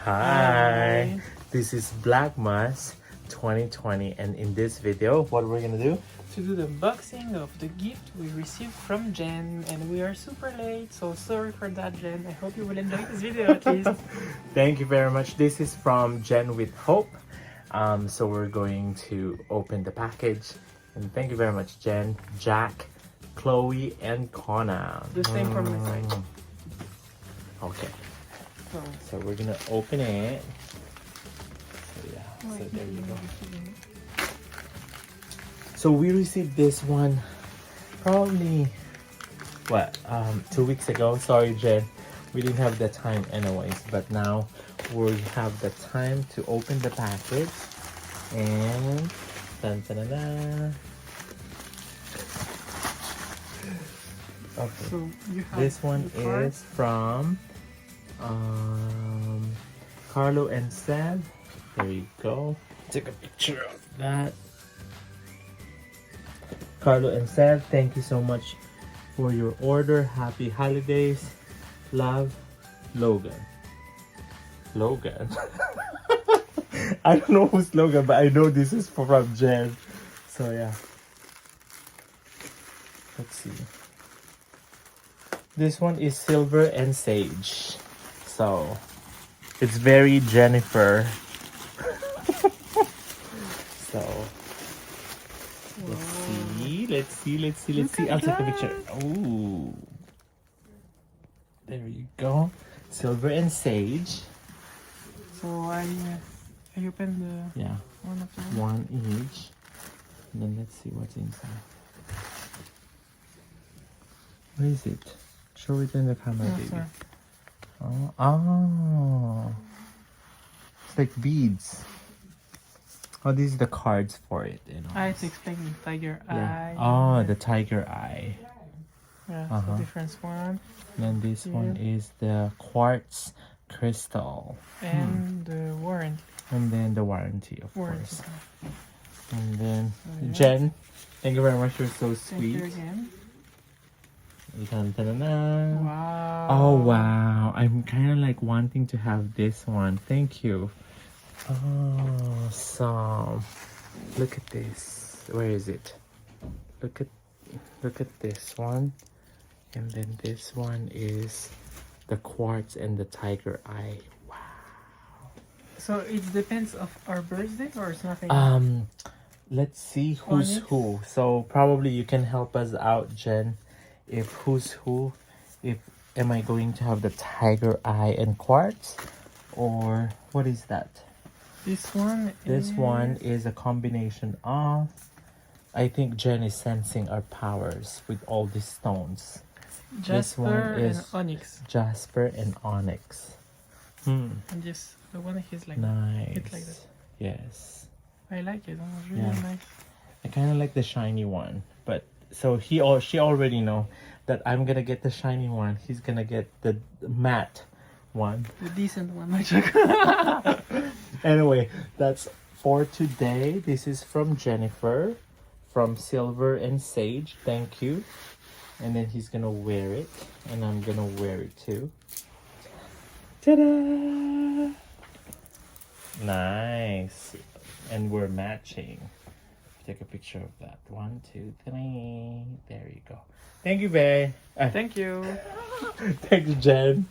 Hi, Hi. this is Vlogmas 2020, and in this video, what we're gonna do? To do the unboxing of the gift we received from Jen, and we are super late, so sorry for that, Jen. I hope you will enjoy this video at least. Thank you very much. This is from Jen with Hope. So we're going to open the package, and thank you very much, Jen, Jack, Chloe, and Connor. The same for my side. Okay, So, so we're gonna open it. So yeah, so there you go. So we received this one probably 2 weeks ago. Sorry, Jen, we didn't have the time anyways, but now we have the time to open the package. And dun, dun, dun, dun. Okay, so you have this one the card. is from Carlo&Seb. There you go. Take a picture of that. Carlo&Seb, thank you so much for your order. Happy holidays. Love, Logan. Logan. I don't know who's Logan, but I know this is from Jen. So yeah. Let's see. This one is Silver and Sage. So it's very Jennifer. So let's see. I'll take a picture. Ooh. There you go. Silver and Sage. So I opened the Yeah. one of them. One each. And then let's see what's inside. What is it? Show it in the camera, Oh, baby. sorry. Oh. It's like beads. Oh, these are the cards for it. You know. It's explaining tiger Yeah. eye. Oh, the tiger eye. Yeah, Uh-huh. so different one. And then this one is the quartz crystal. And the warranty. And then the warranty, of Warranty. course. And then yeah. Jen, thank you very much. You're so Thank sweet. you again. Dun, dun, dun, dun. Wow. Oh wow, I'm kind of like wanting to have this one. Thank you. Oh, so look at this. Where is it? Look at this one. And then this one is the quartz and the tiger eye. Wow. So it depends of our birthday or it's nothing? Let's see who's who. So probably you can help us out, Jen. If who's who, if am I going to have the tiger eye and quartz, or what is that? This one is a combination of, I think Jen is sensing our powers with all these stones. Jasper and Onyx. Jasper and Onyx. And just the one is like Nice. it's like that. Yes. I like it. It was really nice. I kind of like the shiny one, but so she already know that I'm gonna get the shiny one. He's gonna get the matte one. The decent one, my chocolate. Anyway, that's for today. This is from Jennifer, from Silver and Sage. Thank you. And then he's gonna wear it, and I'm gonna wear it too. Ta-da! Nice. And we're matching. Take a picture of that. 1, 2, 3. There you go. Thank you, babe. Thank you. Thanks, Jen.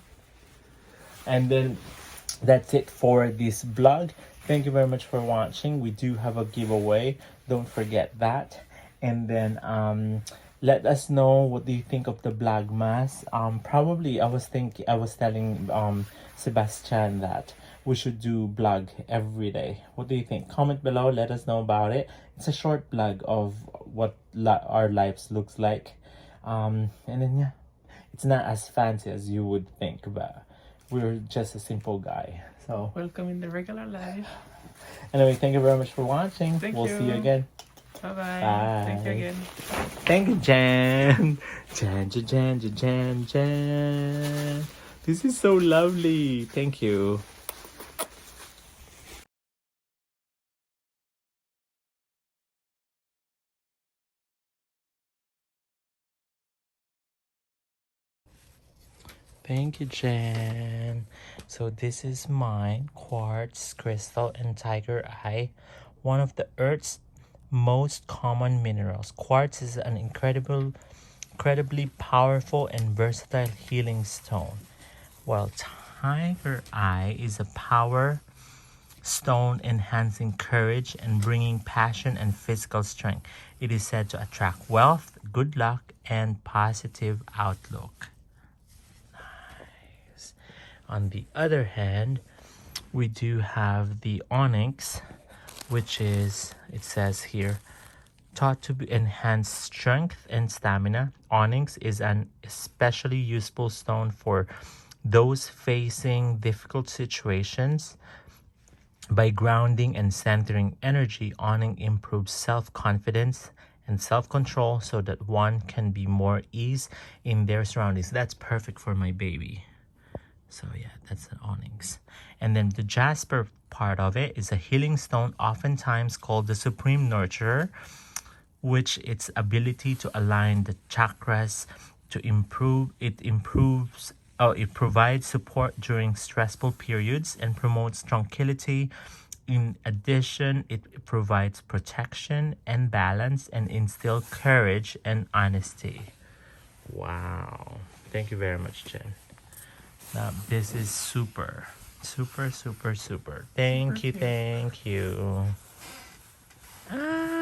And then that's it for this vlog. Thank you very much for watching. We do have a giveaway. Don't forget that. And then let us know what do you think of the Vlogmas. Probably I was telling Sebastian that we should do vlog every day. What do you think? Comment below, let us know about it. It's a short vlog of what our lives looks like. And then yeah, it's not as fancy as you would think, but we're just a simple guy. So welcome in the regular life. Anyway, thank you very much for watching. Thank we'll you. see you again. Bye-bye. Bye. Thank you again. Thank you, Jen. Jen. This is so lovely. Thank you. Thank you, Jen. So this is mine, quartz, crystal, and tiger eye, one of the Earth's most common minerals. Quartz is an incredibly powerful and versatile healing stone, while tiger eye is a power stone enhancing courage and bringing passion and physical strength. It is said to attract wealth, good luck, and positive outlook. On the other hand, we do have the onyx, which is, it says here, thought to enhance strength and stamina. Onyx is an especially useful stone for those facing difficult situations. By grounding and centering energy, onyx improves self-confidence and self-control so that one can be more ease in their surroundings. That's perfect for my baby. So yeah, that's an onyx. And then the jasper part of it is a healing stone, oftentimes called the supreme nurturer, which its ability to align the chakras to it provides support during stressful periods and promotes tranquility. In addition, it provides protection and balance and instill courage and honesty. Wow. Thank you very much, Jen. Now, this is super. Super, super, super. Thank you, thank you. Ah.